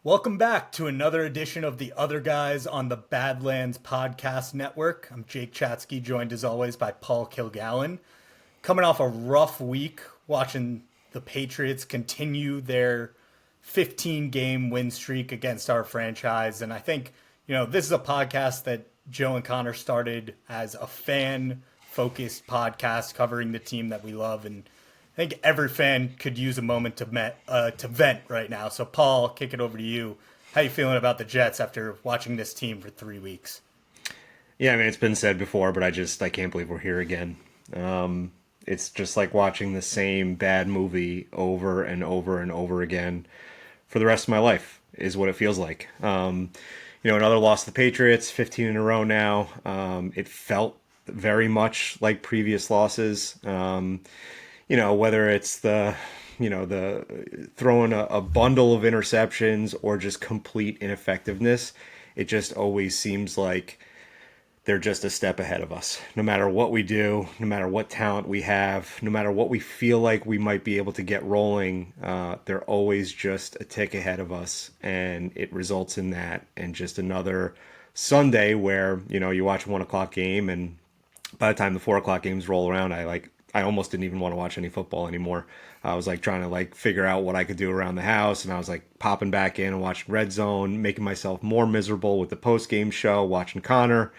Welcome back to another edition of the Other Guys on the Badlands Podcast Network. I'm Jake Chatsky, joined as always by Paul Kilgallen. Coming off a rough week, watching the Patriots continue their 15-game win streak against our franchise. And I think, this is a podcast that Joe and Connor started as a fan-focused podcast covering the team that we love. And I think every fan could use a moment to vent right now. So, Paul, kick it over to you. How you feeling about the Jets after watching this team for 3 weeks? Yeah, I mean, it's been said before, but I can't believe we're here again. It's just like watching the same bad movie over and over and over again for the rest of my life is what it feels like. Another loss to the Patriots, 15 in a row now. It felt very much like previous losses. Whether it's the throwing a bundle of interceptions or just complete ineffectiveness, it just always seems like they're just a step ahead of us. No matter what we do, no matter what talent we have, no matter what we feel like we might be able to get rolling, they're always just a tick ahead of us. And it results in that and just another Sunday where, you watch a 1 o'clock game, and by the time the 4 o'clock games roll around, I almost didn't even want to watch any football anymore. I was trying to figure out what I could do around the house, and I was popping back in and watching Red Zone, making myself more miserable with the post game show, watching Connor.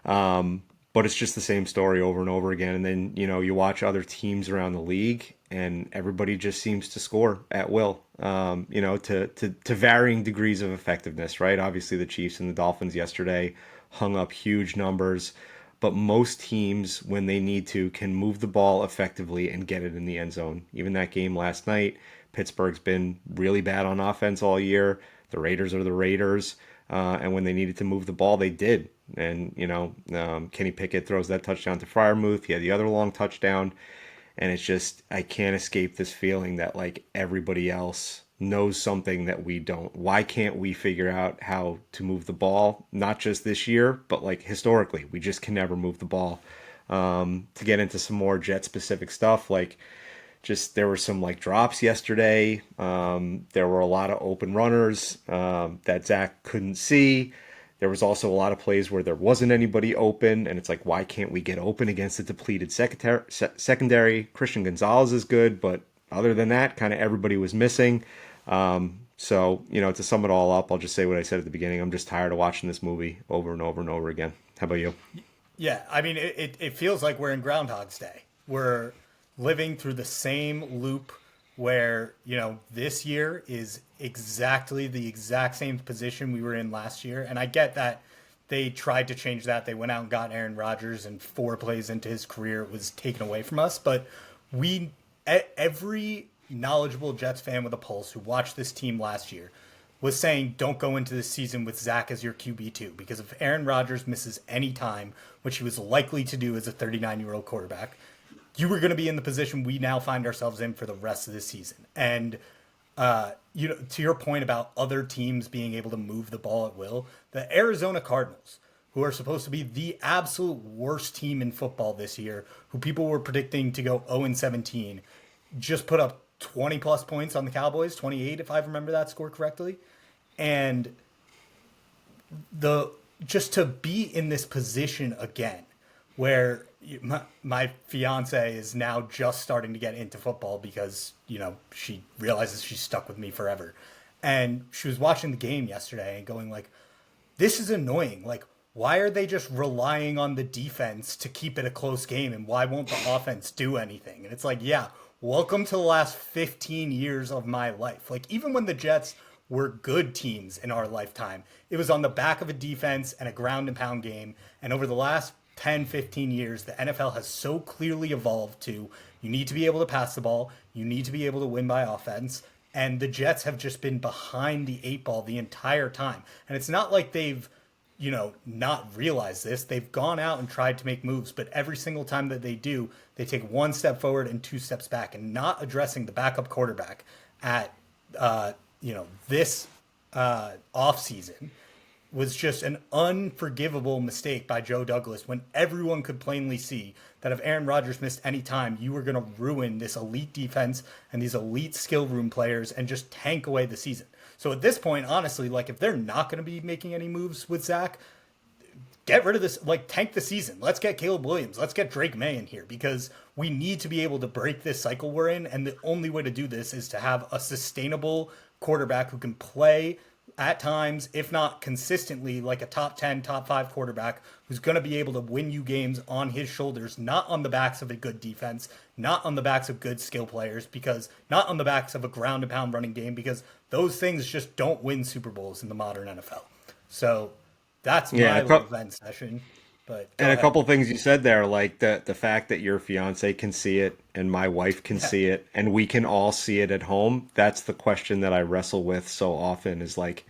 But it's just the same story over and over again. And then you watch other teams around the league, and everybody just seems to score at will. To varying degrees of effectiveness, right? Obviously, the Chiefs and the Dolphins yesterday hung up huge numbers. But most teams, when they need to, can move the ball effectively and get it in the end zone. Even that game last night, Pittsburgh's been really bad on offense all year. The Raiders are the Raiders. And when they needed to move the ball, they did. And, Kenny Pickett throws that touchdown to Freiermuth. He had the other long touchdown. And it's just, I can't escape this feeling that, everybody else knows something that we don't. Why can't we figure out how to move the ball? Not just this year, but historically, we just can never move the ball. To get into some more Jet specific stuff, there were some drops yesterday. There were a lot of open runners that Zach couldn't see. There was also a lot of plays where there wasn't anybody open, and it's why can't we get open against a depleted secondary? Christian Gonzalez is good, but other than that, kind of everybody was missing. To sum it all up, I'll just say what I said at the beginning. I'm just tired of watching this movie over and over and over again. How about you? Yeah, I mean, it feels like we're in Groundhog's Day. We're living through the same loop where, this year is exactly the exact same position we were in last year. And I get that they tried to change that. They went out and got Aaron Rodgers, and 4 plays into his career it was taken away from us. But every knowledgeable Jets fan with a pulse who watched this team last year was saying don't go into this season with Zach as your QB2, because if Aaron Rodgers misses any time, which he was likely to do as a 39-year-old quarterback, you were going to be in the position we now find ourselves in for the rest of the season. And to your point about other teams being able to move the ball at will, the Arizona Cardinals, who are supposed to be the absolute worst team in football this year, who people were predicting to go 0-17, just put up 20 plus points on the Cowboys, 28 if I remember that score correctly. And just to be in this position again, where my fiance is now just starting to get into football because, she realizes she's stuck with me forever. And she was watching the game yesterday and going this is annoying. Why are they just relying on the defense to keep it a close game? And why won't the offense do anything? And it's yeah, welcome to the last 15 years of my life. Even when the Jets were good teams in our lifetime, it was on the back of a defense and a ground and pound game. And over the last 10, 15 years, the NFL has so clearly evolved to you need to be able to pass the ball, you need to be able to win by offense. And the Jets have just been behind the 8 ball the entire time. And it's not like they've not realized this. They've gone out and tried to make moves, but every single time that they do, they take 1 step forward and 2 steps back, and not addressing the backup quarterback at, this off season was just an unforgivable mistake by Joe Douglas when everyone could plainly see that if Aaron Rodgers missed any time, you were going to ruin this elite defense and these elite skill room players and just tank away the season. So at this point, honestly, like if they're not going to be making any moves with Zach, get rid of this, like tank the season. Let's get Caleb Williams. Let's get Drake May in here because we need to be able to break this cycle we're in. And the only way to do this is to have a sustainable quarterback who can play at times, if not consistently, like a top 10, top 5 quarterback who's going to be able to win you games on his shoulders, not on the backs of a good defense, not on the backs of good skill players, because not on the backs of a ground and pound running game, because those things just don't win Super Bowls in the modern NFL. So that's my little vent session. But and a ahead. couple things you said there, like the fact that your fiance can see it and my wife can see it and we can all see it at home. That's the question that I wrestle with so often is like,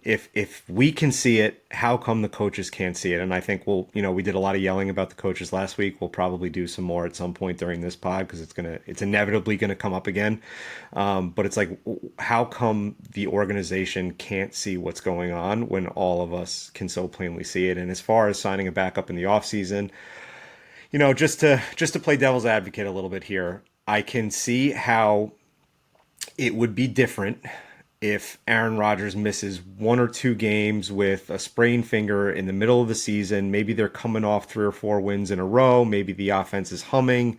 if we can see it, how come the coaches can't see it? And I think we did a lot of yelling about the coaches last week. We'll probably do some more at some point during this pod because it's inevitably gonna come up again. But it's like, how come the organization can't see what's going on when all of us can so plainly see it? And as far as signing a backup in the offseason, just to play devil's advocate a little bit here, I can see how it would be different if Aaron Rodgers misses 1 or 2 games with a sprained finger in the middle of the season. Maybe they're coming off 3 or 4 wins in a row. Maybe the offense is humming,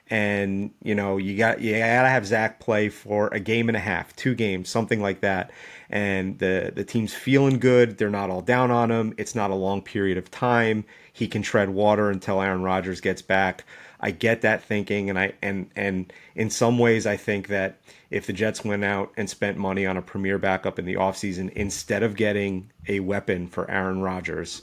and you gotta have Zach play for a game and a half, 2 games, something like that. And the team's feeling good. They're not all down on him. It's not a long period of time. He can tread water until Aaron Rodgers gets back. I get that thinking, and in some ways I think that if the Jets went out and spent money on a premier backup in the offseason instead of getting a weapon for Aaron Rodgers,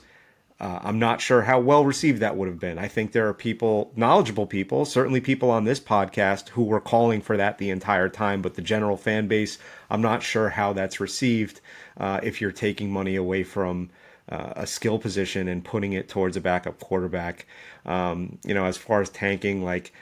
I'm not sure how well received that would have been. I think there are people, knowledgeable people, certainly people on this podcast who were calling for that the entire time, but the general fan base, I'm not sure how that's received if you're taking money away from a skill position and putting it towards a backup quarterback. As far as tanking, like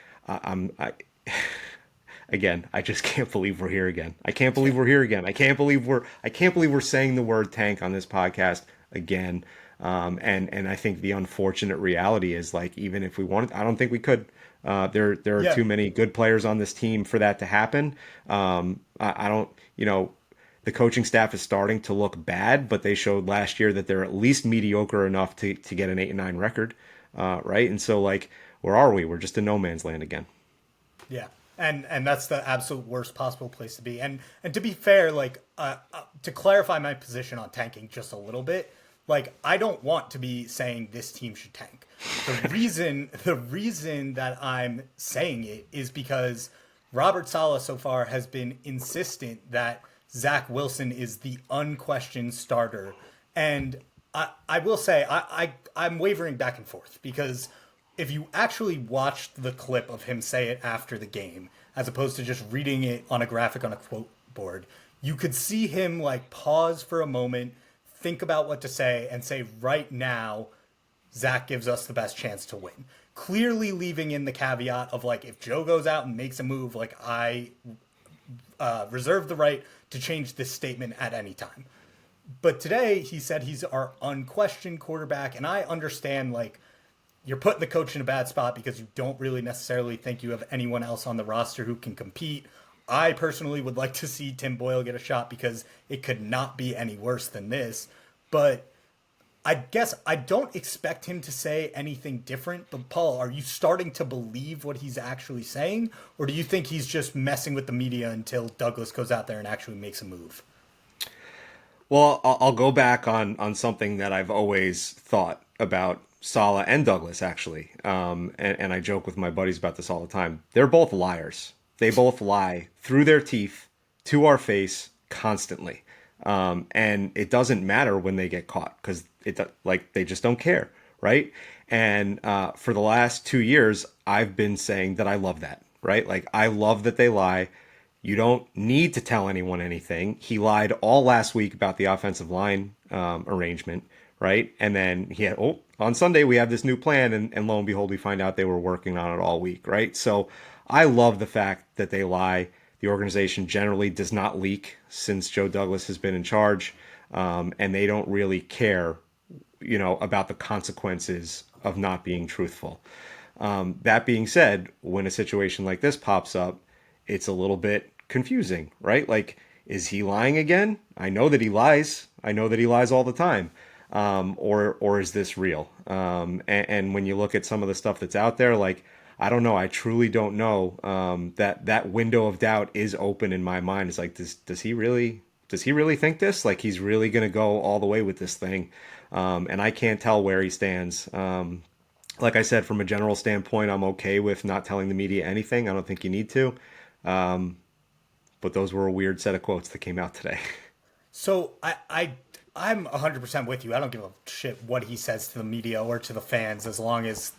again, I just can't believe we're here again. I can't believe we're here again. I can't believe we're saying the word tank on this podcast again. And I think the unfortunate reality is, like, even if we wanted, I don't think we could. There are too many good players on this team for that to happen. I don't, the coaching staff is starting to look bad, but they showed last year that they're at least mediocre enough to get an 8-9 record, right? And so, like, where are we? We're just in no man's land again. Yeah. And that's the absolute worst possible place to be. And to be fair, like, to clarify my position on tanking just a little bit, like, I don't want to be saying this team should tank. The reason that I'm saying it is because Robert Saleh so far has been insistent that Zach Wilson is the unquestioned starter. And I will say I'm wavering back and forth because if you actually watched the clip of him say it after the game, as opposed to just reading it on a graphic on a quote board, you could see him like pause for a moment, think about what to say, and say, right now, Zach gives us the best chance to win. Clearly leaving in the caveat of, like, if Joe goes out and makes a move, like, I reserve the right to change this statement at any time. But today he said he's our unquestioned quarterback, and I understand, like, you're putting the coach in a bad spot because you don't really necessarily think you have anyone else on the roster who can compete. I personally would like to see Tim Boyle get a shot because it could not be any worse than this. But I guess I don't expect him to say anything different. But Paul, are you starting to believe what he's actually saying? Or do you think he's just messing with the media until Douglas goes out there and actually makes a move? Well, I'll go back on something that I've always thought about Saleh and Douglas, actually. And I joke with my buddies about this all the time. They're both liars. They both lie through their teeth to our face constantly. And it doesn't matter when they get caught because they just don't care, right? And for the last 2 years, I've been saying that I love that, right? Like, I love that they lie. You don't need to tell anyone anything. He lied all last week about the offensive line arrangement, right? And then on Sunday we have this new plan, and lo and behold, we find out they were working on it all week, right? So I love the fact that they lie. The organization generally does not leak since Joe Douglas has been in charge. and they don't really care, about the consequences of not being truthful. That being said, when a situation like this pops up, it's a little bit confusing, right? Like, is he lying again? I know that he lies. I know that he lies all the time. Or is this real? And when you look at some of the stuff that's out there, like, I don't know. I truly don't know. That window of doubt is open in my mind. It's like, does he really think this? Like, he's really going to go all the way with this thing? And I can't tell where he stands. Like I said, from a general standpoint, I'm okay with not telling the media anything. I don't think you need to. But those were a weird set of quotes that came out today. So I'm 100% with you. I don't give a shit what he says to the media or to the fans, as long as,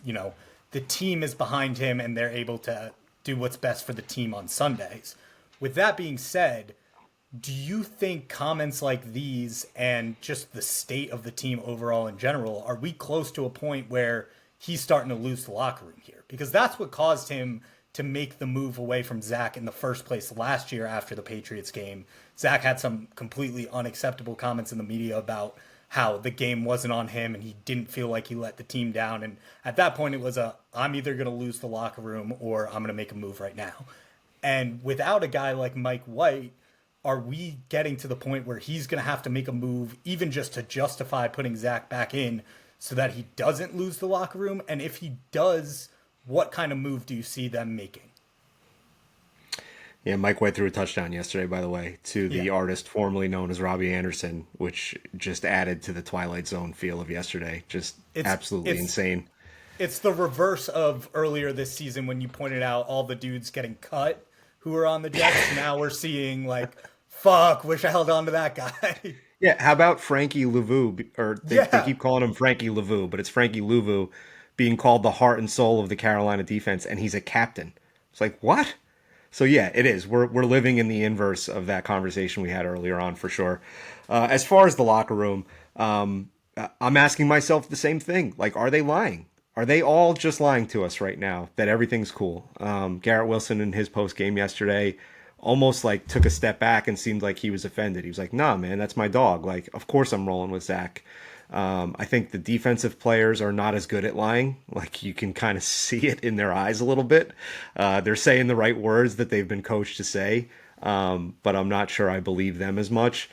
the team is behind him and they're able to do what's best for the team on Sundays. With that being said, do you think comments like these and just the state of the team overall in general, are we close to a point where he's starting to lose the locker room here? Because that's what caused him to make the move away from Zach in the first place last year after the Patriots game. Zach had some completely unacceptable comments in the media about how the game wasn't on him and he didn't feel like he let the team down. And at that point, it was I'm either going to lose the locker room or I'm going to make a move right now. And without a guy like Mike White, are we getting to the point where he's going to have to make a move, even just to justify putting Zach back in so that he doesn't lose the locker room? And if he does, what kind of move do you see them making? Yeah, Mike White threw a touchdown yesterday, by the way, to the Yeah, artist formerly known as Robbie Anderson, which just added to the Twilight Zone feel of yesterday. Just it's absolutely it's insane. it's the reverse of earlier this season when you pointed out all the dudes getting cut who were on the Jets. Now we're seeing like, fuck, wish I held on to that guy. Yeah, how about Frankie Louvu? Or they Yeah, keep calling him Frankie Louvu, but it's Frankie Louvu being called the heart and soul of the Carolina defense, and he's a captain. It's like, what? So yeah, it is. We're living in the inverse of that conversation we had earlier on for sure. As far as the locker room, I'm asking myself the same thing. Like, are they lying? Are they all just lying to us right now that everything's cool? Garrett Wilson in his post game yesterday almost like took a step back and seemed like he was offended. He was like, "Nah, man, that's my dog. Like, of course I'm rolling with Zach." I think the defensive players are not as good at lying. Like, you can kind of see it in their eyes a little bit. They're saying the right words that they've been coached to say, but I'm not sure I believe them as much.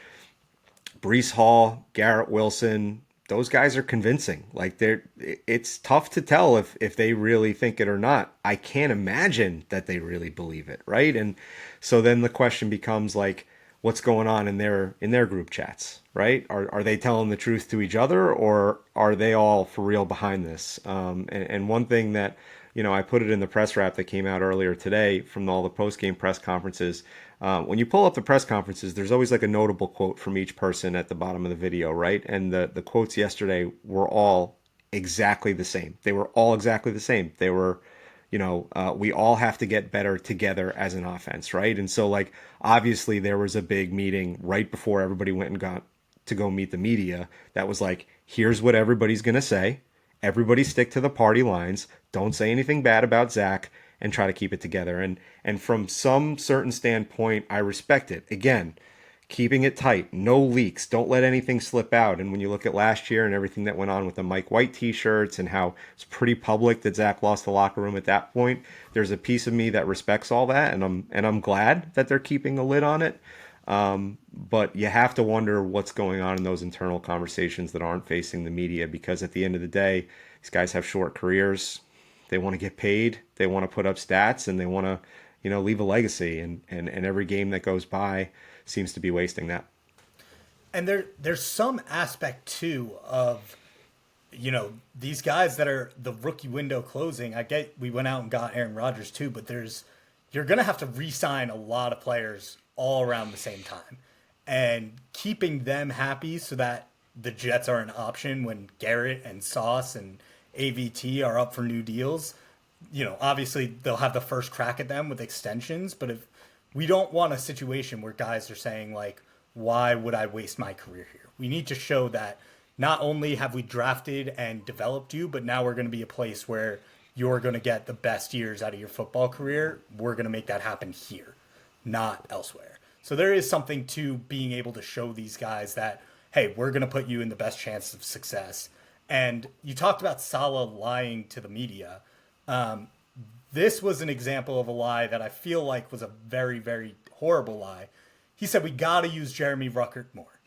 Brees Hall, Garrett Wilson, those guys are convincing. Like, it's tough to tell if they really think it or not. I can't imagine that they really believe it, right? And so then the question becomes like, what's going on in their group chats, right? Are they telling the truth to each other, or are they all for real behind this? And one thing that, I put it in the press wrap that came out earlier today from all the post game press conferences. When you pull up the press conferences, there's always like a notable quote from each person at the bottom of the video, right? And the quotes yesterday were all exactly the same. They were all exactly the same. They were, we all have to get better together as an offense, right? And so, like, obviously, there was a big meeting right before everybody went and got to go meet the media that was like, here's what everybody's going to say. Everybody stick to the party lines. Don't say anything bad about Zach and try to keep it together. And from some certain standpoint, I respect it. Again, keeping it tight, no leaks, don't let anything slip out. And when you look at last year and everything that went on with the Mike White t-shirts and how it's pretty public that Zach lost the locker room at that point, there's a piece of me that respects all that, and I'm glad that they're keeping a lid on it. But you have to wonder what's going on in those internal conversations that aren't facing the media, because at the end of the day, these guys have short careers. They want to get paid. They want to put up stats, and they want to, leave a legacy. And every game that goes by seems to be wasting that. and there's some aspect too of these guys that are the rookie window closing. I get we went out and got Aaron Rodgers too, but you're gonna have to re-sign a lot of players all around the same time, and keeping them happy so that the Jets are an option when Garrett and Sauce and AVT are up for new deals. Obviously they'll have the first crack at them with extensions, but if we don't want a situation where guys are saying like, why would I waste my career here? We need to show that not only have we drafted and developed you, but now we're going to be a place where you're going to get the best years out of your football career. We're going to make that happen here, not elsewhere. So there is something to being able to show these guys that, hey, we're going to put you in the best chance of success. And you talked about Salah lying to the media. Um, this was an example of a lie that I feel like was a very, very horrible lie. He said, we got to use Jeremy Ruckert more.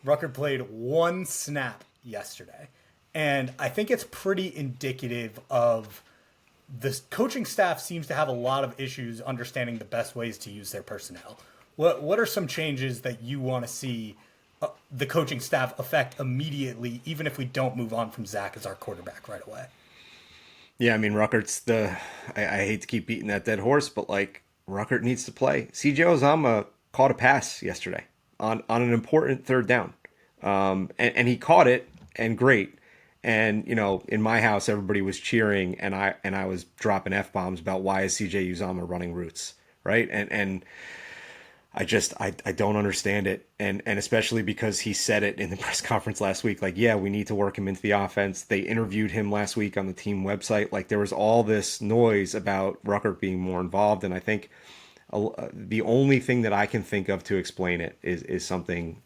Ruckert played one snap yesterday. And I think it's pretty indicative of the coaching staff seems to have a lot of issues understanding the best ways to use their personnel. What are some changes that you want to see the coaching staff affect immediately, even if we don't move on from Zach as our quarterback right away? Yeah, I mean, Ruckert's the. I hate to keep beating that dead horse, but like Ruckert needs to play. CJ Ozama caught a pass yesterday on an important third down, and he caught it and great. And you know, in my house, everybody was cheering, and I was dropping f bombs about why is CJ Uzama running routes, right? And I don't understand it, and especially because he said it in the press conference last week. Like, yeah, we need to work him into the offense. They interviewed him last week on the team website. Like, there was all this noise about Rucker being more involved, and I think the only thing that I can think of to explain it is something,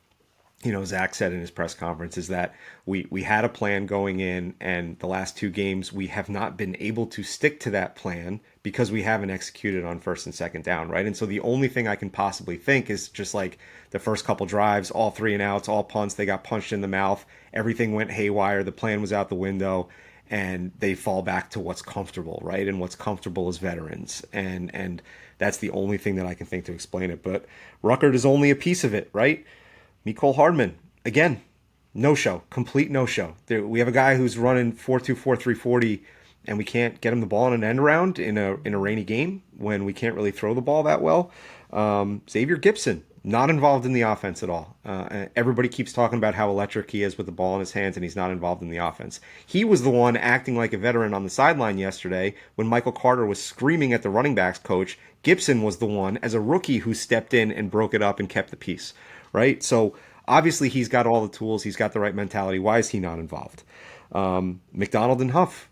you know, Zach said in his press conference, is that we had a plan going in, and the last two games we have not been able to stick to that plan because we haven't executed on first and second down, right? And so the only thing I can possibly think is just like the first couple drives, all 3-and-outs, all punts, they got punched in the mouth, everything went haywire, the plan was out the window, and they fall back to what's comfortable, right? And what's comfortable is veterans, and that's the only thing that I can think to explain it. But Ruckert is only a piece of it, right? Mecole Hardman, again, no-show, complete no-show. We have a guy who's running 4.24, 340, and we can't get him the ball in an end around in a rainy game when we can't really throw the ball that well. Xavier Gipson, not involved in the offense at all. Everybody keeps talking about how electric he is with the ball in his hands, and he's not involved in the offense. He was the one acting like a veteran on the sideline yesterday when Michael Carter was screaming at the running backs coach. Gipson was the one, as a rookie, who stepped in and broke it up and kept the peace, right? So obviously he's got all the tools. He's got the right mentality. Why is he not involved? McDonald and Huff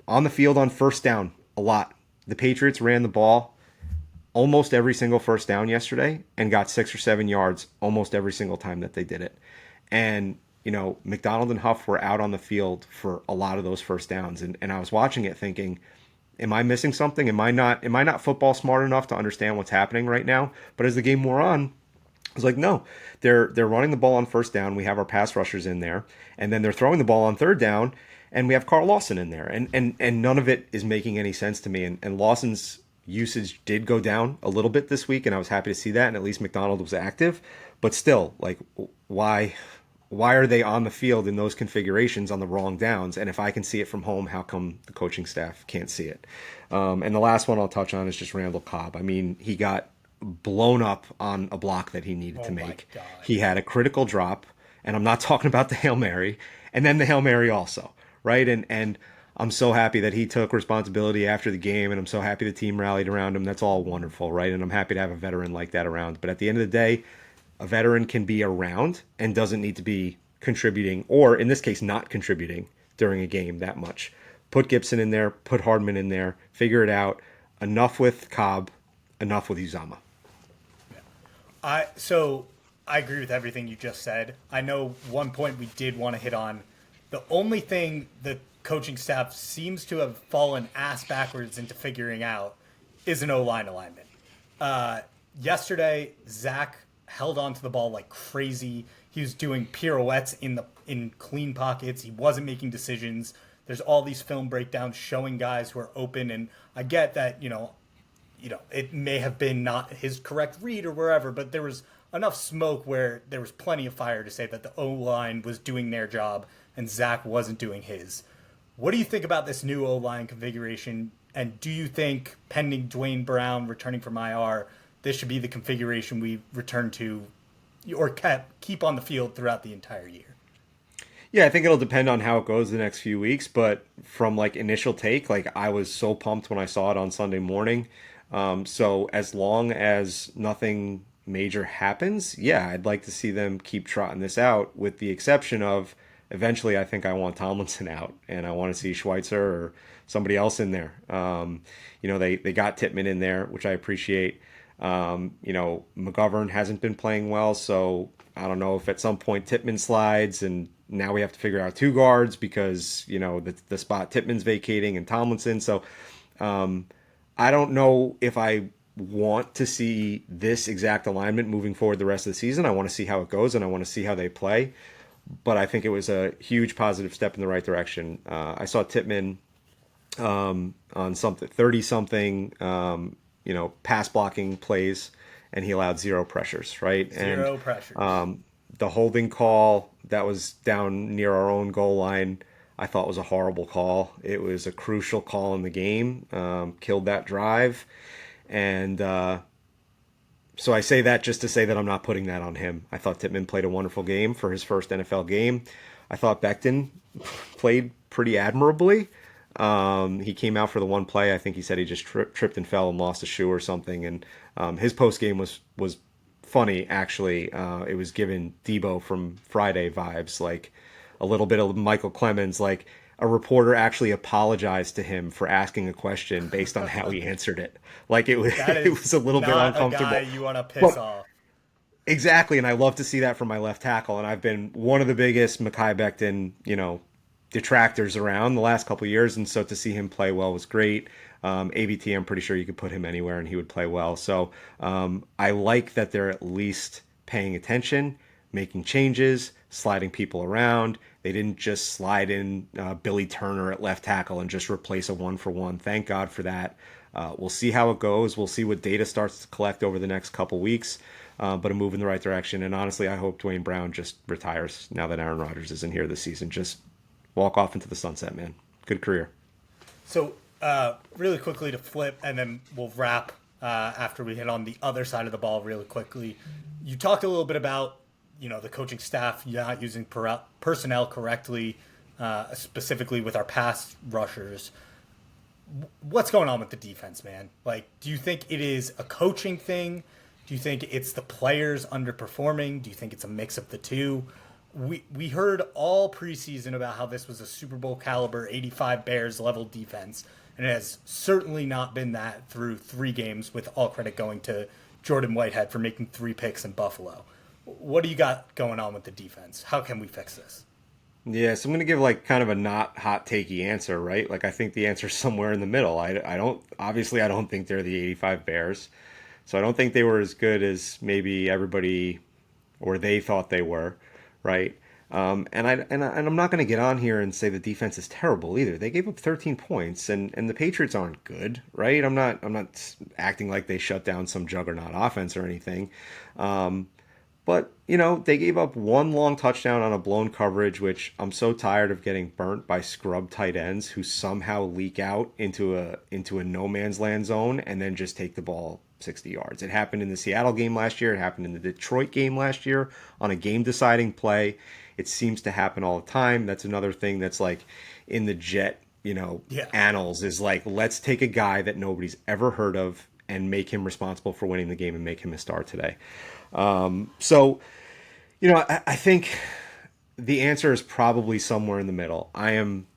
on the field on first down a lot. The Patriots ran the ball almost every single first down yesterday and got 6 or 7 yards almost every single time that they did it. And, you know, McDonald and Huff were out on the field for a lot of those first downs. And I was watching it thinking, am I missing something? Am I not football smart enough to understand what's happening right now? But as the game wore on, I was like, no, they're running the ball on first down. We have our pass rushers in there, and then they're throwing the ball on third down, and we have Carl Lawson in there, and none of it is making any sense to me. And Lawson's usage did go down a little bit this week, and I was happy to see that. And at least McDonald was active, but still, like, why are they on the field in those configurations on the wrong downs? And if I can see it from home, how come the coaching staff can't see it? And the last one I'll touch on is just Randall Cobb. I mean, he got blown up on a block that he needed to make. He had a critical drop, and I'm not talking about the Hail Mary, and then the Hail Mary also, right? And I'm so happy that he took responsibility after the game, and I'm so happy the team rallied around him. That's all wonderful, right? And I'm happy to have a veteran like that around. But at the end of the day, a veteran can be around and doesn't need to be contributing, or in this case, not contributing during a game that much. Put Gipson in there, put Hardman in there, figure it out. Enough with Cobb, enough with Uzama. So I agree with everything you just said. I know one point we did want to hit on. The only thing the coaching staff seems to have fallen ass backwards into figuring out is an O-line alignment. Yesterday, Zach held onto the ball like crazy. He was doing pirouettes in clean pockets. He wasn't making decisions. There's all these film breakdowns showing guys who are open, and I get that, it may have been not his correct read or wherever, but there was enough smoke where there was plenty of fire to say that the O-line was doing their job and Zach wasn't doing his. What do you think about this new O-line configuration? And do you think, pending Dwayne Brown returning from IR, this should be the configuration we return to or keep on the field throughout the entire year? Yeah, I think it'll depend on how it goes the next few weeks. But from like initial take, like I was so pumped when I saw it on Sunday morning. So as long as nothing major happens, yeah, I'd like to see them keep trotting this out, with the exception of eventually I think I want Tomlinson out and I want to see Schweitzer or somebody else in there. They got Tittman in there, which I appreciate. McGovern hasn't been playing well, so I don't know if at some point Tippmann slides, and now we have to figure out two guards because the spot Tippmann's vacating and Tomlinson. So I don't know if I want to see this exact alignment moving forward the rest of the season. I want to see how it goes, and I want to see how they play. But I think it was a huge positive step in the right direction. I saw Tippmann on something 30 something pass blocking plays, and he allowed zero pressures, right? And Zero pressures. the holding call that was down near our own goal line, I thought was a horrible call. It was a crucial call in the game, killed that drive. And so I say that just to say that I'm not putting that on him. I thought Tippmann played a wonderful game for his first NFL game. I thought Becton played pretty admirably. He came out for the one play. I think he said he just tripped and fell and lost a shoe or something. And his post game was funny, actually. It was giving Debo from Friday vibes, like a little bit of Michael Clemens. Like a reporter actually apologized to him for asking a question based on how he answered it. Like it was, That it is was a little bit not a uncomfortable. guy you want to piss But off. exactly, and I love to see that from my left tackle. And I've been one of the biggest Mekhi Becton, detractors around the last couple of years, and so to see him play well was great. ABT, I'm pretty sure you could put him anywhere and he would play well. So I like that they're at least paying attention, making changes, sliding people around. They didn't just slide in Billy Turner at left tackle and just replace a one for one. Thank God for that. We'll see how it goes. We'll see what data starts to collect over the next couple weeks. But a move in the right direction. And honestly, I hope Dwayne Brown just retires now that Aaron Rodgers isn't here this season. Just walk off into the sunset, man. Good career. So, really quickly to flip, and then we'll wrap after we hit on the other side of the ball really quickly. You talked a little bit about, the coaching staff not using personnel correctly, specifically with our pass rushers. What's going on with the defense, man? Like, do you think it is a coaching thing? Do you think it's the players underperforming? Do you think it's a mix of the two? We heard all preseason about how this was a Super Bowl caliber 85 Bears level defense, and it has certainly not been that through 3 games, with all credit going to Jordan Whitehead for making 3 picks in Buffalo. What do you got going on with the defense? How can we fix this? Yeah, so I'm going to give like kind of a not hot takey answer, right? Like I think the answer's somewhere in the middle. I don't obviously I don't think they're the 85 Bears. So I don't think they were as good as maybe everybody or they thought they were, right? And I'm not going to get on here and say the defense is terrible either. They gave up 13 points, and the Patriots aren't good, right? I'm not acting like they shut down some juggernaut offense or anything. But, they gave up one long touchdown on a blown coverage, which I'm so tired of getting burnt by scrub tight ends who somehow leak out into a no man's land zone and then just take the ball 60 yards. It happened in the Seattle game last year. It happened in the Detroit game last year on a game deciding play. It seems to happen all the time. That's another thing that's like in the Jet, Yeah. annals is like, let's take a guy that nobody's ever heard of and make him responsible for winning the game and make him a star today. So, I think the answer is probably somewhere in the middle. I am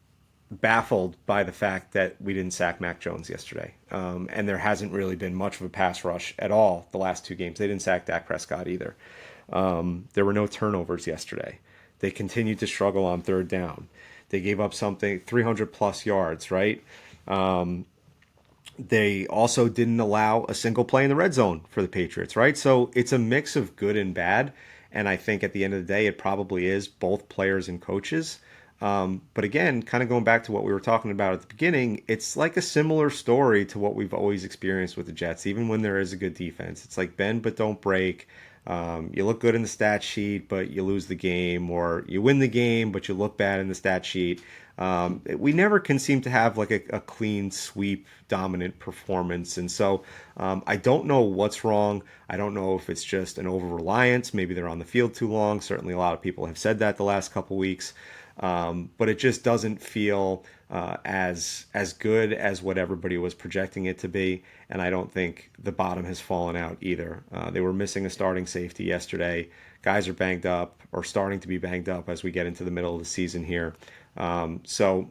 baffled by the fact that we didn't sack Mac Jones yesterday. And there hasn't really been much of a pass rush at all the last 2 games. They didn't sack Dak Prescott either. There were no turnovers yesterday. They continued to struggle on 3rd down. They gave up something 300 plus yards, right? They also didn't allow a single play in the red zone for the Patriots, right? So it's a mix of good and bad. And I think at the end of the day, it probably is both players and coaches. But again, kind of going back to what we were talking about at the beginning, it's like a similar story to what we've always experienced with the Jets, even when there is a good defense. It's like bend but don't break. You look good in the stat sheet, but you lose the game, or you win the game, but you look bad in the stat sheet. We never can seem to have like a clean sweep dominant performance. And so I don't know what's wrong. I don't know if it's just an over-reliance. Maybe they're on the field too long. Certainly a lot of people have said that the last couple weeks. But it just doesn't feel as good as what everybody was projecting it to be. And I don't think the bottom has fallen out either. They were missing a starting safety yesterday. Guys are banged up or starting to be banged up as we get into the middle of the season here. So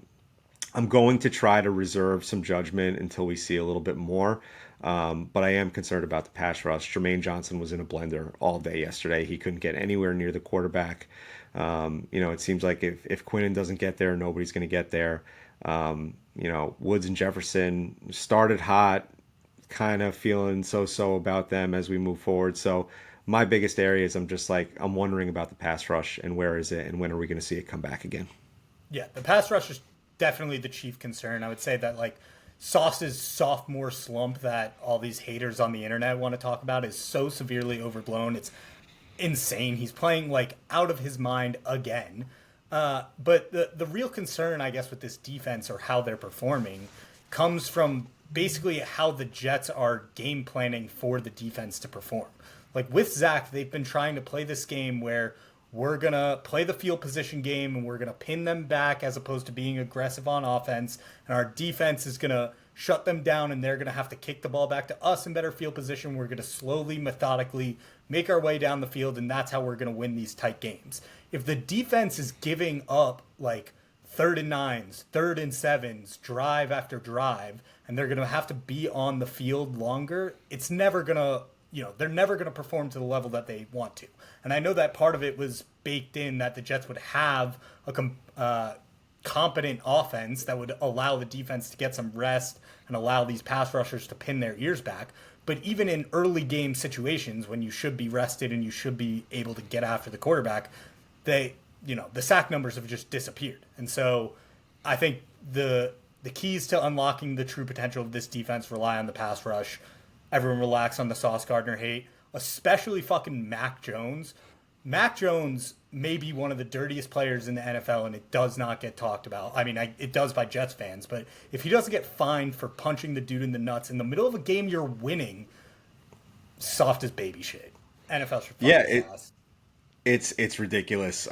I'm going to try to reserve some judgment until we see a little bit more. But I am concerned about the pass rush. Jermaine Johnson was in a blender all day yesterday. He couldn't get anywhere near the quarterback. It seems like if Quinnen doesn't get there, nobody's going to get there. Woods and Jefferson started hot, kind of feeling so about them as we move forward. So my biggest area is I'm wondering about the pass rush and where is it and when are we going to see it come back again? Yeah, the pass rush is definitely the chief concern. I would say that like Sauce's sophomore slump that all these haters on the internet want to talk about is so severely overblown. It's insane. He's playing like out of his mind again. But the real concern, I guess, with this defense or how they're performing comes from basically how the Jets are game planning for the defense to perform. Like with Zach, they've been trying to play this game where we're going to play the field position game and we're going to pin them back as opposed to being aggressive on offense. And our defense is going to shut them down and they're going to have to kick the ball back to us in better field position. We're going to slowly, methodically make our way down the field, and that's how we're going to win these tight games. If the defense is giving up like third and nines, third and sevens, drive after drive, and they're going to have to be on the field longer, it's never going to, they're never going to perform to the level that they want to. And I know that part of it was baked in that the Jets would have a competent offense that would allow the defense to get some rest and allow these pass rushers to pin their ears back. But even in early game situations when you should be rested and you should be able to get after the quarterback, the sack numbers have just disappeared. And so I think the keys to unlocking the true potential of this defense rely on the pass rush. Everyone relax on the Sauce Gardner hate, especially fucking Mac Jones. Mac Jones may be one of the dirtiest players in the NFL, and it does not get talked about. I mean, it does by Jets fans, but if he doesn't get fined for punching the dude in the nuts in the middle of a game you're winning, soft as baby shit. NFL should fucking Yeah, sauce. it's ridiculous.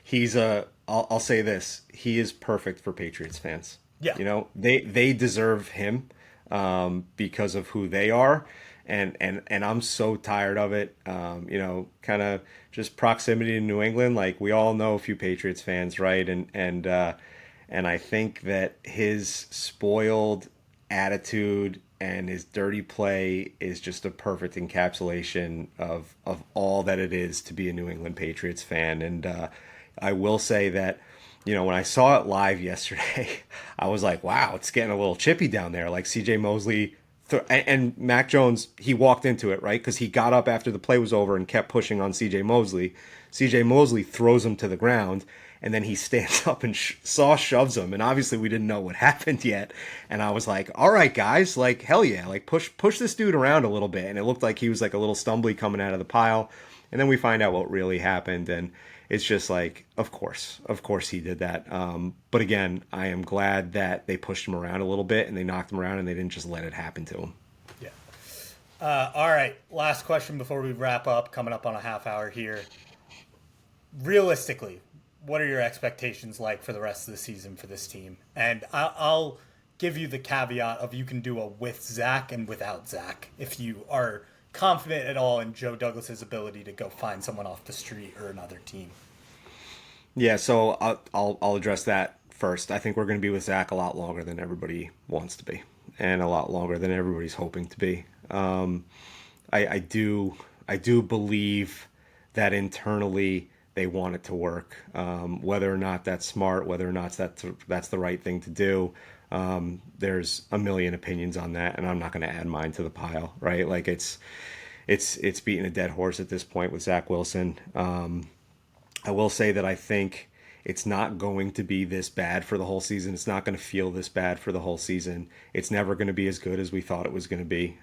He's a. I'll say this: he is perfect for Patriots fans. Yeah. They deserve him because of who they are, and I'm so tired of it. Kind of just proximity to New England. Like we all know a few Patriots fans, right? And I think that his spoiled attitude and his dirty play is just a perfect encapsulation of all that it is to be a New England Patriots fan. And I will say that, when I saw it live yesterday, I was like, wow, it's getting a little chippy down there. Like CJ Mosley and Mac Jones, he walked into it, right? Because he got up after the play was over and kept pushing on CJ Mosley. CJ Mosley throws him to the ground, and then he stands up and Sauce shoves him. And obviously we didn't know what happened yet. And I was like, all right, guys, like, hell yeah, like push this dude around a little bit. And it looked like he was like a little stumbly coming out of the pile. And then we find out what really happened. And it's just like, of course he did that. But again, I am glad that they pushed him around a little bit and they knocked him around and they didn't just let it happen to him. Yeah. All right. Last question before we wrap up, coming up on a half hour here. Realistically, what are your expectations like for the rest of the season for this team? And I'll give you the caveat of you can do a with Zach and without Zach if you are confident at all in Joe Douglas's ability to go find someone off the street or another team. Yeah, so I'll address that first. I think we're going to be with Zach a lot longer than everybody wants to be, and a lot longer than everybody's hoping to be. I do believe that internally they want it to work. Whether or not that's smart, whether or not that's the right thing to do, there's a million opinions on that, and I'm not going to add mine to the pile. Right? Like it's beating a dead horse at this point with Zach Wilson. I will say that I think it's not going to be this bad for the whole season. It's not going to feel this bad for the whole season. It's never going to be as good as we thought it was going to be.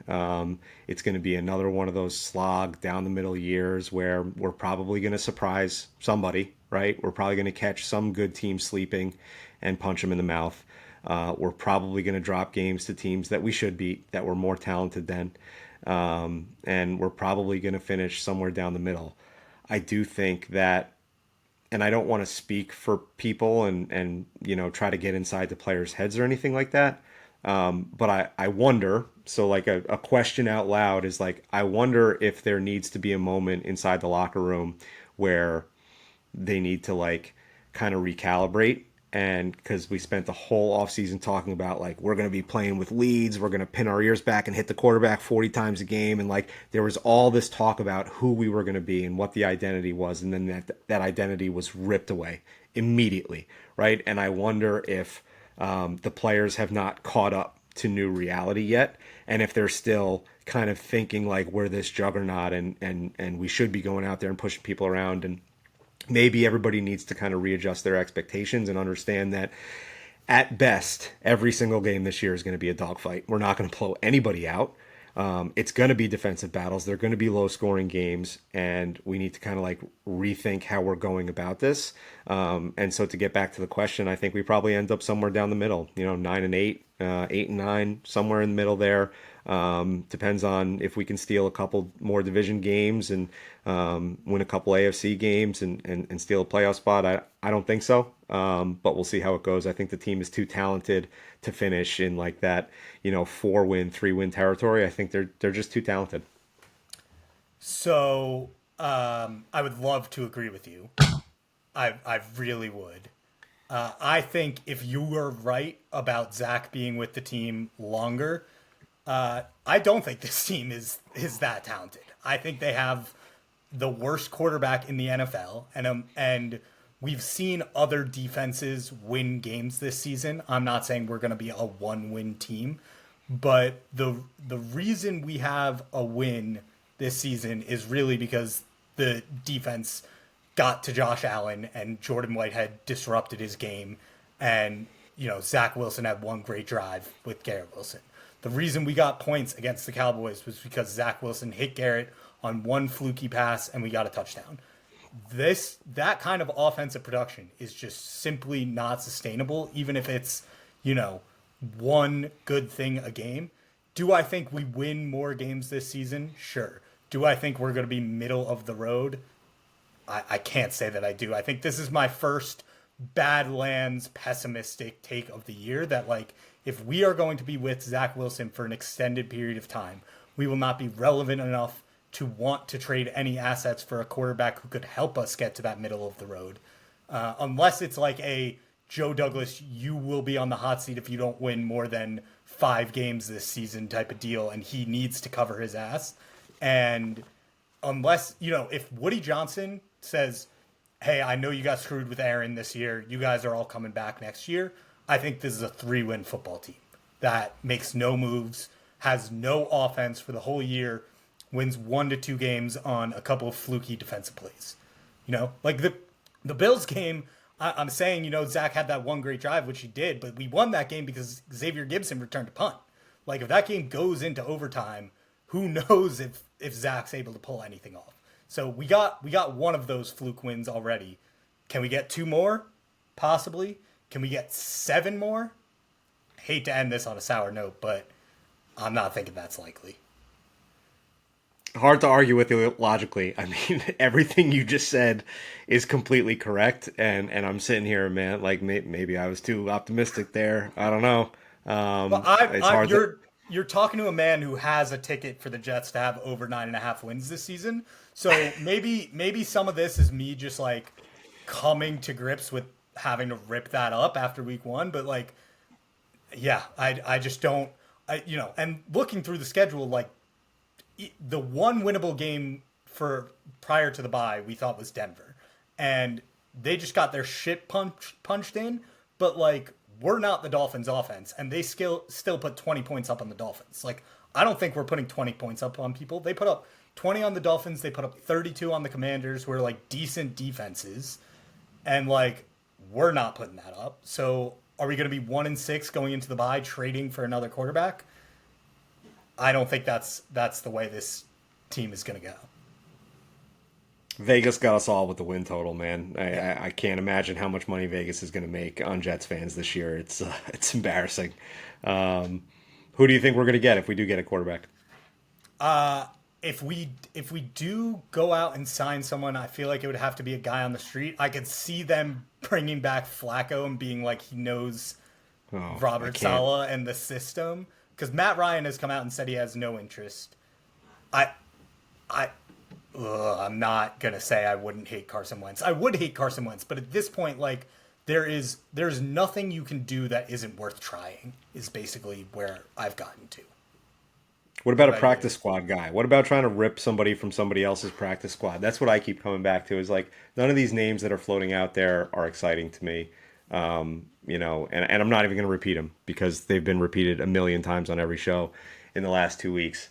It's going to be another one of those slog down the middle years where we're probably going to surprise somebody, right? We're probably going to catch some good team sleeping and punch them in the mouth. We're probably going to drop games to teams that we should beat, that we're more talented than. And we're probably going to finish somewhere down the middle. I do think that, and I don't want to speak for people and try to get inside the players' heads or anything like that. But I wonder, so like a question out loud is like, I wonder if there needs to be a moment inside the locker room where they need to like kind of recalibrate And because we spent the whole offseason talking about like we're going to be playing with leads, we're going to pin our ears back and hit the quarterback 40 times a game, and like there was all this talk about who we were going to be and what the identity was, and then that identity was ripped away immediately, right? And I wonder if the players have not caught up to new reality yet, and if they're still kind of thinking like we're this juggernaut and we should be going out there and pushing people around. And maybe everybody needs to kind of readjust their expectations and understand that at best, every single game this year is going to be a dogfight. We're not going to blow anybody out. It's going to be defensive battles. They're going to be low scoring games, and we need to kind of like rethink how we're going about this. And so to get back to the question, I think we probably end up somewhere down the middle, 9-8, 8-9, somewhere in the middle there. Depends on if we can steal a couple more division games and win a couple AFC games and steal a playoff spot. I don't think so, but we'll see how it goes. I think the team is too talented to finish in like that, 4-win, 3-win territory. I think they're just too talented. So I would love to agree with you. I really would. I think if you were right about Zach being with the team longer, I don't think this team is that talented. I think they have the worst quarterback in the NFL, and we've seen other defenses win games this season. I'm not saying we're going to be a one-win team, but the reason we have a win this season is really because the defense got to Josh Allen and Jordan Whitehead disrupted his game, and Zach Wilson had one great drive with Garrett Wilson. The reason we got points against the Cowboys was because Zach Wilson hit Garrett on one fluky pass and we got a touchdown. That kind of offensive production is just simply not sustainable, even if it's, one good thing a game. Do I think we win more games this season? Sure. Do I think we're going to be middle of the road? I can't say that I do. I think this is my first Badlands pessimistic take of the year that, like, if we are going to be with Zach Wilson for an extended period of time, we will not be relevant enough to want to trade any assets for a quarterback who could help us get to that middle of the road. Unless it's like a Joe Douglas, you will be on the hot seat if you don't win more than 5 games this season type of deal, and he needs to cover his ass. And unless, if Woody Johnson says, hey, I know you got screwed with Aaron this year, you guys are all coming back next year, I think this is a 3-win football team that makes no moves, has no offense for the whole year, wins 1 to 2 games on a couple of fluky defensive plays. Like the Bills game, I'm saying, Zach had that one great drive, which he did, but we won that game because Xavier Gibson returned a punt. Like, if that game goes into overtime, who knows if Zach's able to pull anything off. So we got one of those fluke wins already. Can we get 2 more? Possibly. Can we get 7 more? Hate to end this on a sour note, but I'm not thinking that's likely. Hard to argue with you logically. I mean, everything you just said is completely correct, and I'm sitting here, man, like maybe I was too optimistic there. I don't know. You're talking to a man who has a ticket for the Jets to have over 9.5 wins this season. So maybe some of this is me just like coming to grips with having to rip that up after week 1. But like, yeah, I just don't, and looking through the schedule, like the one winnable game for prior to the bye we thought was Denver, and they just got their shit punched in. But like, we're not the Dolphins offense, and they still put 20 points up on the Dolphins. Like, I don't think we're putting 20 points up on people. They put up 20 on the Dolphins. They put up 32 on the Commanders, who are like decent defenses. And like, we're not putting that up. So are we going to be 1-6 going into the bye, trading for another quarterback? I don't think that's the way this team is going to go. Vegas got us all with the win total, man. I can't imagine how much money Vegas is going to make on Jets fans this year. It's embarrassing. Who do you think we're going to get if we do get a quarterback? If we do go out and sign someone, I feel like it would have to be a guy on the street. I could see them bringing back Flacco and being like he knows Robert Saleh and the system, because Matt Ryan has come out and said he has no interest. I'm not gonna say I wouldn't hate Carson Wentz. I would hate Carson Wentz, but at this point, like, there's nothing you can do that isn't worth trying. Is basically where I've gotten to. What What about a about you? practice squad guy? What about trying to rip somebody from somebody else's practice squad? That's what I keep coming back to. Is like none of these names that are floating out there are exciting to me. And I'm not even going to repeat them because they've been repeated a million times on every show in the last 2 weeks.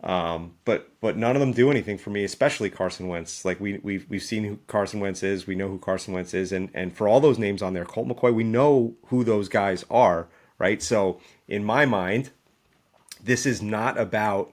But none of them do anything for me, especially Carson Wentz. Like we've seen who Carson Wentz is, we know who Carson Wentz is, and for all those names on there, Colt McCoy, we know who those guys are, right? So in my mind, this is not about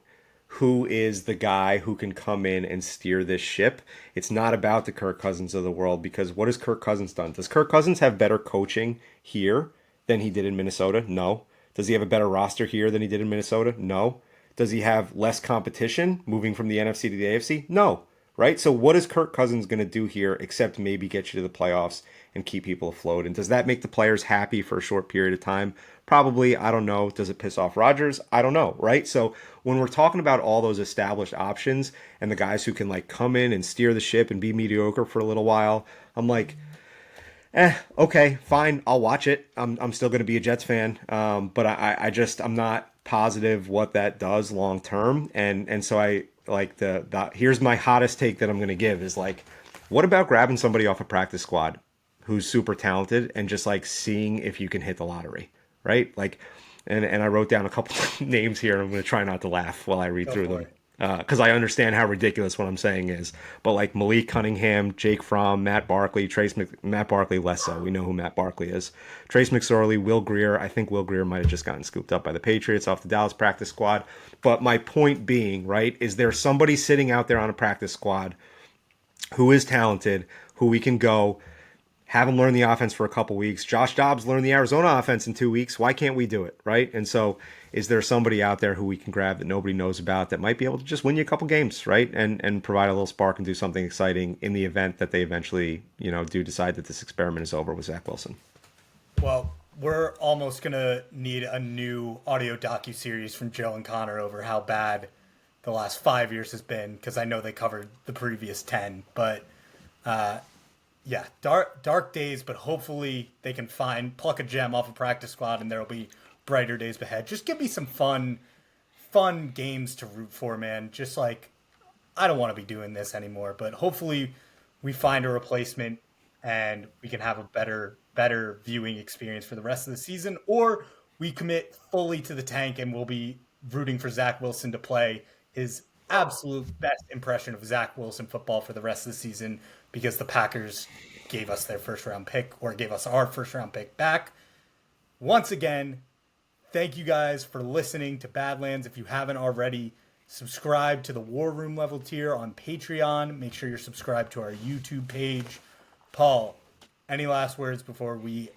who is the guy who can come in and steer this ship. It's not about the Kirk Cousins of the world because what has Kirk Cousins done? Does Kirk Cousins have better coaching here than he did in Minnesota? No. Does he have a better roster here than he did in Minnesota? No. Does he have less competition moving from the NFC to the AFC? No. Right? So what is Kirk Cousins going to do here except maybe get you to the playoffs and keep people afloat? And does that make the players happy for a short period of time? Probably. I don't know. Does it piss off Rodgers? I don't know. Right? So when we're talking about all those established options and the guys who can like come in and steer the ship and be mediocre for a little while, I'm like, okay, fine, I'll watch it. I'm still going to be a Jets fan, but I'm not positive what that does long term, and so I like the here's my hottest take that I'm going to give is like, what about grabbing somebody off a practice squad who's super talented and just like seeing if you can hit the lottery, right? Like, and I wrote down a couple names here. I'm going to try not to laugh while I read Go through for them it. because I understand how ridiculous what I'm saying is. But like Malik Cunningham, Jake Fromm, Matt Barkley, Matt Barkley less so. We know who Matt Barkley is. Trace McSorley, Will Greer. I think Will Greer might have just gotten scooped up by the Patriots off the Dallas practice squad. But my point being, right, is there somebody sitting out there on a practice squad who is talented, who we can go have him learn the offense for a couple weeks. Josh Dobbs learned the Arizona offense in 2 weeks. Why can't we do it, right? And so, is there somebody out there who we can grab that nobody knows about that might be able to just win you a couple games, right? And provide a little spark and do something exciting in the event that they eventually, do decide that this experiment is over with Zach Wilson. Well, we're almost gonna need a new audio docu-series from Joe and Connor over how bad the last 5 years has been, because I know they covered the previous 10. But yeah, dark days, but hopefully they can pluck a gem off a practice squad, and there'll be brighter days ahead. Just give me some fun games to root for, man. Just like, I don't want to be doing this anymore, but hopefully we find a replacement and we can have a better viewing experience for the rest of the season, or we commit fully to the tank and we'll be rooting for Zach Wilson to play his absolute best impression of Zach Wilson football for the rest of the season, because the Packers gave us their first round pick, or gave us our first round pick back. Once again, thank you guys for listening to Badlands. If you haven't already, subscribe to the War Room level tier on Patreon. Make sure you're subscribed to our YouTube page. Paul, any last words before we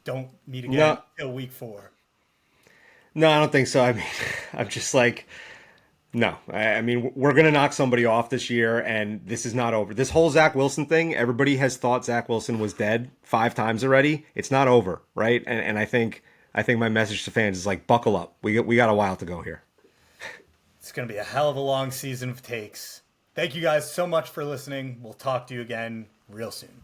don't meet again No, until week 4? no, I don't think so. I mean, I'm just like, no. I mean, we're going to knock somebody off this year, and this is not over. This whole Zach Wilson thing, everybody has thought Zach Wilson was dead 5 times already. It's not over, right? And I think my message to fans is like, buckle up. We got a while to go here. It's going to be a hell of a long season of takes. Thank you guys so much for listening. We'll talk to you again real soon.